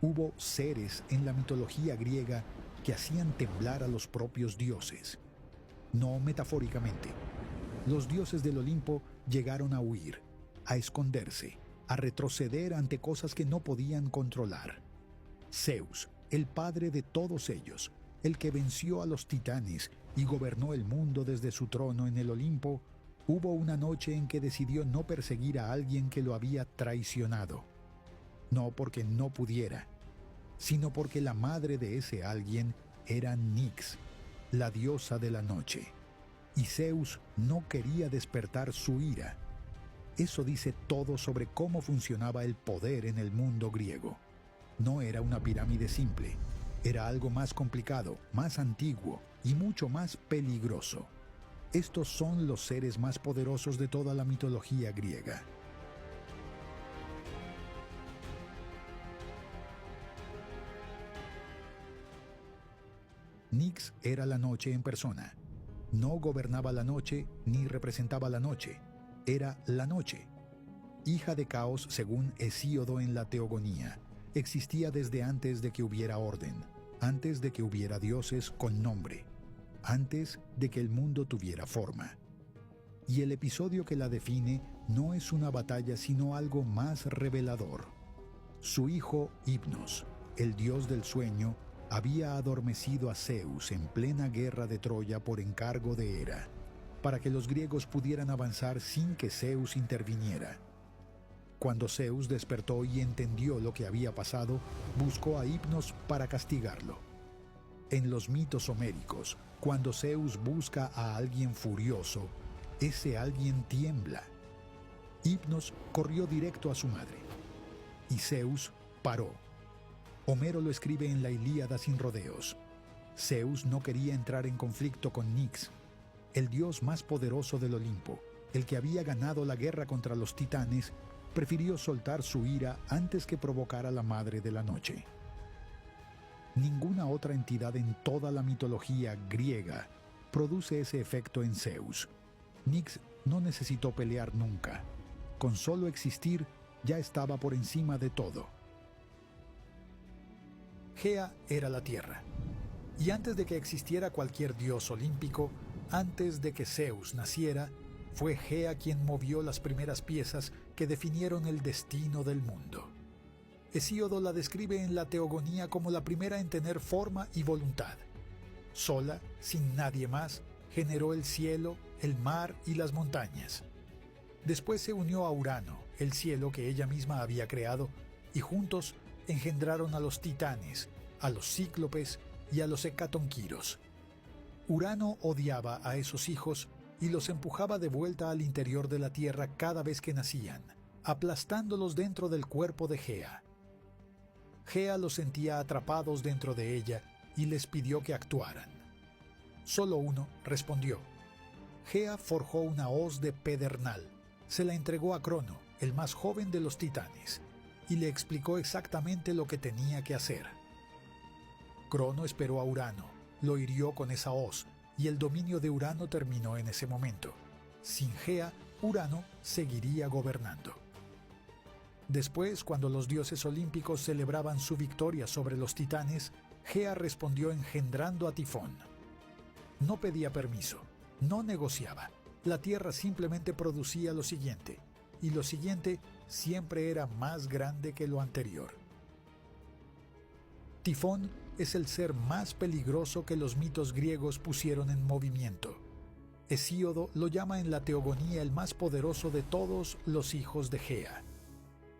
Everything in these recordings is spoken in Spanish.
Hubo seres en la mitología griega que hacían temblar a los propios dioses. No metafóricamente. Los dioses del Olimpo llegaron a huir, a esconderse, a retroceder ante cosas que no podían controlar. Zeus, el padre de todos ellos, el que venció a los titanes y gobernó el mundo desde su trono en el Olimpo, hubo una noche en que decidió no perseguir a alguien que lo había traicionado. No porque no pudiera, sino porque la madre de ese alguien era Nyx, la diosa de la noche. Y Zeus no quería despertar su ira. Eso dice todo sobre cómo funcionaba el poder en el mundo griego. No era una pirámide simple, era algo más complicado, más antiguo y mucho más peligroso. Estos son los seres más poderosos de toda la mitología griega. Nyx era la noche en persona. No gobernaba la noche ni representaba la noche. Era la noche. Hija de Caos según Hesíodo en la Teogonía. Existía desde antes de que hubiera orden, antes de que hubiera dioses con nombre, antes de que el mundo tuviera forma. Y el episodio que la define no es una batalla sino algo más revelador. Su hijo Hipnos, el dios del sueño, había adormecido a Zeus en plena guerra de Troya por encargo de Hera, para que los griegos pudieran avanzar sin que Zeus interviniera. Cuando Zeus despertó y entendió lo que había pasado, buscó a Hipnos para castigarlo. En los mitos homéricos, cuando Zeus busca a alguien furioso, ese alguien tiembla. Hipnos corrió directo a su madre, y Zeus paró. Homero lo escribe en la Ilíada sin rodeos. Zeus no quería entrar en conflicto con Nyx, el dios más poderoso del Olimpo, el que había ganado la guerra contra los titanes. Prefirió soltar su ira antes que provocar a la madre de la noche. Ninguna otra entidad en toda la mitología griega produce ese efecto en Zeus. Nyx no necesitó pelear nunca. Con solo existir, ya estaba por encima de todo. Gea era la tierra. Y antes de que existiera cualquier dios olímpico, antes de que Zeus naciera, fue Gea quien movió las primeras piezas que definieron el destino del mundo. Hesíodo la describe en la Teogonía como la primera en tener forma y voluntad. Sola, sin nadie más, generó el cielo, el mar y las montañas. Después se unió a Urano, el cielo que ella misma había creado, y juntos engendraron a los titanes, a los cíclopes y a los hecatonquiros. Urano odiaba a esos hijos y los empujaba de vuelta al interior de la tierra cada vez que nacían, aplastándolos dentro del cuerpo de Gea. Gea los sentía atrapados dentro de ella y les pidió que actuaran. Solo uno respondió. Gea forjó una hoz de pedernal, se la entregó a Crono, el más joven de los titanes, y le explicó exactamente lo que tenía que hacer. Crono esperó a Urano, lo hirió con esa hoz, y el dominio de Urano terminó en ese momento. Sin Gea, Urano seguiría gobernando. Después, cuando los dioses olímpicos celebraban su victoria sobre los titanes, Gea respondió engendrando a Tifón. No pedía permiso, no negociaba. La tierra simplemente producía lo siguiente, y lo siguiente siempre era más grande que lo anterior. Tifón es el ser más peligroso que los mitos griegos pusieron en movimiento. Hesíodo lo llama en la Teogonía el más poderoso de todos los hijos de Gea.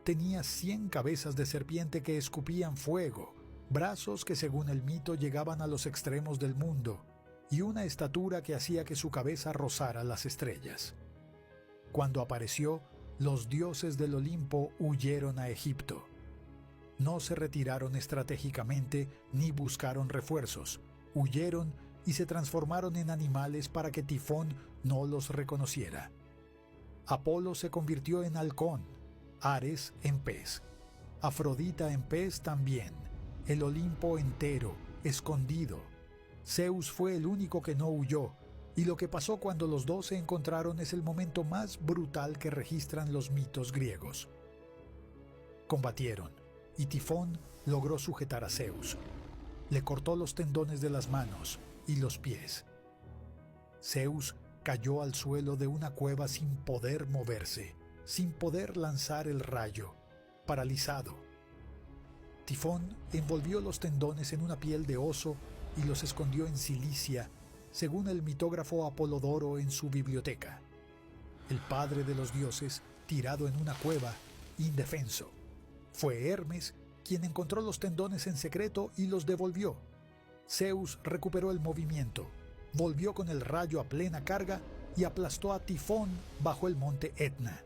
Tenía 100 cabezas de serpiente que escupían fuego, brazos que según el mito llegaban a los extremos del mundo, y una estatura que hacía que su cabeza rozara las estrellas. Cuando apareció, los dioses del Olimpo huyeron a Egipto. No se retiraron estratégicamente ni buscaron refuerzos. Huyeron y se transformaron en animales para que Tifón no los reconociera. Apolo se convirtió en halcón, Ares en pez, Afrodita en pez también, el Olimpo entero, escondido. Zeus fue el único que no huyó, y lo que pasó cuando los dos se encontraron es el momento más brutal que registran los mitos griegos. Combatieron, y Tifón logró sujetar a Zeus. Le cortó los tendones de las manos y los pies. Zeus cayó al suelo de una cueva sin poder moverse, sin poder lanzar el rayo, paralizado. Tifón envolvió los tendones en una piel de oso y los escondió en Cilicia, según el mitógrafo Apolodoro en su biblioteca. El padre de los dioses, tirado en una cueva, indefenso. Fue Hermes quien encontró los tendones en secreto y los devolvió. Zeus recuperó el movimiento, volvió con el rayo a plena carga y aplastó a Tifón bajo el monte Etna.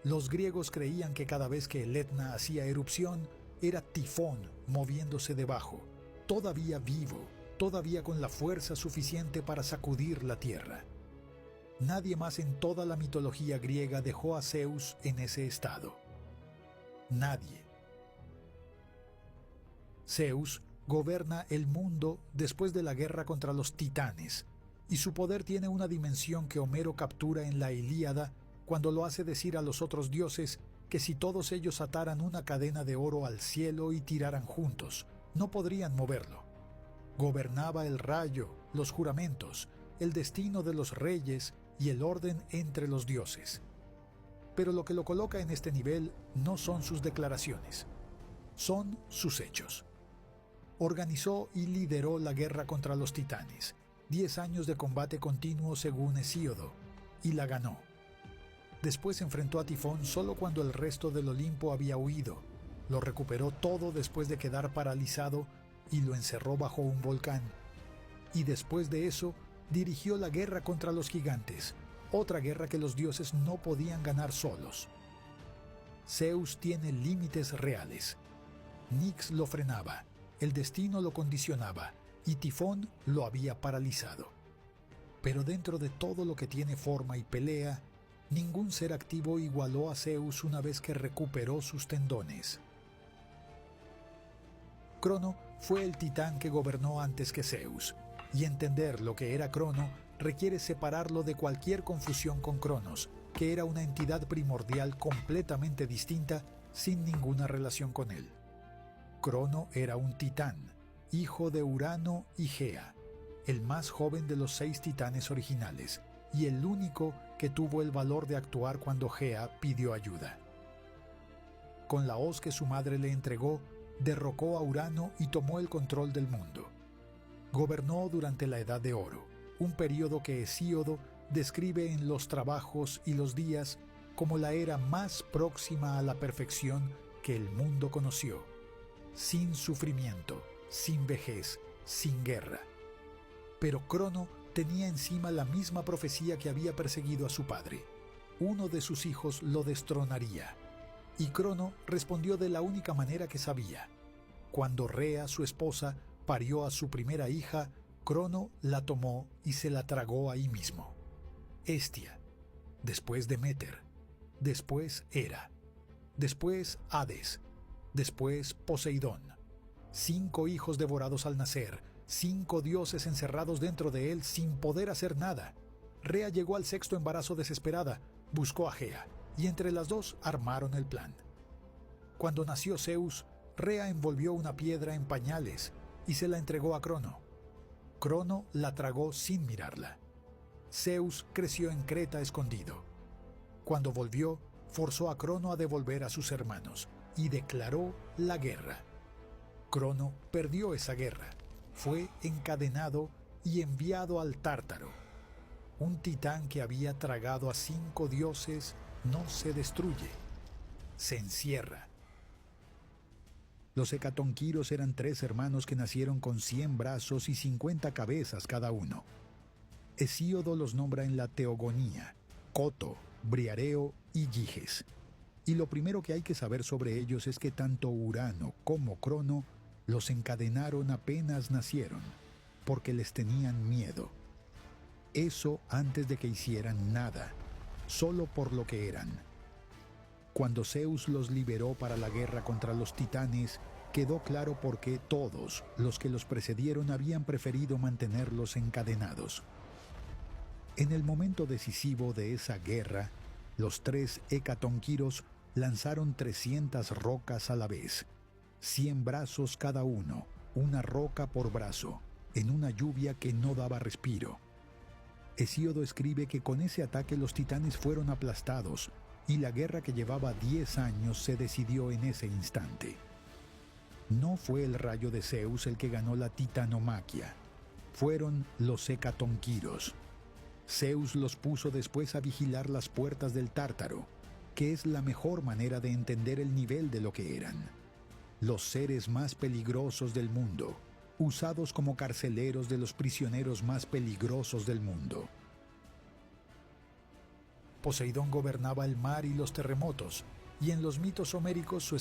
Los griegos creían que cada vez que el Etna hacía erupción, era Tifón moviéndose debajo, todavía vivo, todavía con la fuerza suficiente para sacudir la tierra. Nadie más en toda la mitología griega dejó a Zeus en ese estado. Nadie. Zeus gobierna el mundo después de la guerra contra los titanes, y su poder tiene una dimensión que Homero captura en la Ilíada cuando lo hace decir a los otros dioses que si todos ellos ataran una cadena de oro al cielo y tiraran juntos, no podrían moverlo. Gobernaba el rayo, los juramentos, el destino de los reyes y el orden entre los dioses. Pero lo que lo coloca en este nivel no son sus declaraciones, son sus hechos. Organizó y lideró la guerra contra los titanes, 10 años de combate continuo según Hesíodo, y la ganó. Después enfrentó a Tifón solo cuando el resto del Olimpo había huido. Lo recuperó todo después de quedar paralizado y lo encerró bajo un volcán. Y después de eso, dirigió la guerra contra los gigantes, otra guerra que los dioses no podían ganar solos. Zeus tiene límites reales. Nix lo frenaba, el destino lo condicionaba y Tifón lo había paralizado. Pero dentro de todo lo que tiene forma y pelea, ningún ser activo igualó a Zeus una vez que recuperó sus tendones. Crono fue el titán que gobernó antes que Zeus, y entender lo que era Crono requiere separarlo de cualquier confusión con Cronos, que era una entidad primordial completamente distinta, sin ninguna relación con él. Crono era un titán, hijo de Urano y Gea, el más joven de los 6 titanes originales, y el único que tuvo el valor de actuar cuando Gea pidió ayuda. Con la hoz que su madre le entregó, derrocó a Urano y tomó el control del mundo. Gobernó durante la Edad de Oro, un período que Hesíodo describe en los trabajos y los días como la era más próxima a la perfección que el mundo conoció, sin sufrimiento, sin vejez, sin guerra. Pero Crono tenía encima la misma profecía que había perseguido a su padre. Uno de sus hijos lo destronaría. Y Crono respondió de la única manera que sabía. Cuando Rea, su esposa, parió a su primera hija, Crono la tomó y se la tragó ahí mismo. Hestia, después Deméter, después Hera, después Hades, después Poseidón. 5 hijos devorados al nacer, 5 dioses encerrados dentro de él sin poder hacer nada. Rea llegó al 6º embarazo desesperada, buscó a Gea, y entre las dos armaron el plan. Cuando nació Zeus, Rea envolvió una piedra en pañales y se la entregó a Crono. Crono la tragó sin mirarla. Zeus creció en Creta escondido. Cuando volvió, forzó a Crono a devolver a sus hermanos y declaró la guerra. Crono perdió esa guerra. Fue encadenado y enviado al Tártaro. Un titán que había tragado a 5 dioses no se destruye, se encierra. Los hecatonquiros eran 3 hermanos que nacieron con 100 brazos y 50 cabezas cada uno. Hesíodo los nombra en la Teogonía: Coto, Briareo y Giges. Y lo primero que hay que saber sobre ellos es que tanto Urano como Crono los encadenaron apenas nacieron, porque les tenían miedo. Eso antes de que hicieran nada, solo por lo que eran. Cuando Zeus los liberó para la guerra contra los titanes, quedó claro por qué todos los que los precedieron habían preferido mantenerlos encadenados. En el momento decisivo de esa guerra, los 3 hecatonquiros lanzaron 300 rocas a la vez, 100 brazos cada uno, una roca por brazo, en una lluvia que no daba respiro. Hesíodo escribe que con ese ataque los titanes fueron aplastados y la guerra que llevaba 10 años se decidió en ese instante. No fue el rayo de Zeus el que ganó la titanomaquia, fueron los hecatonquiros. Zeus los puso después a vigilar las puertas del Tártaro, que es la mejor manera de entender el nivel de lo que eran. Los seres más peligrosos del mundo, usados como carceleros de los prisioneros más peligrosos del mundo. Poseidón gobernaba el mar y los terremotos, y en los mitos homéricos su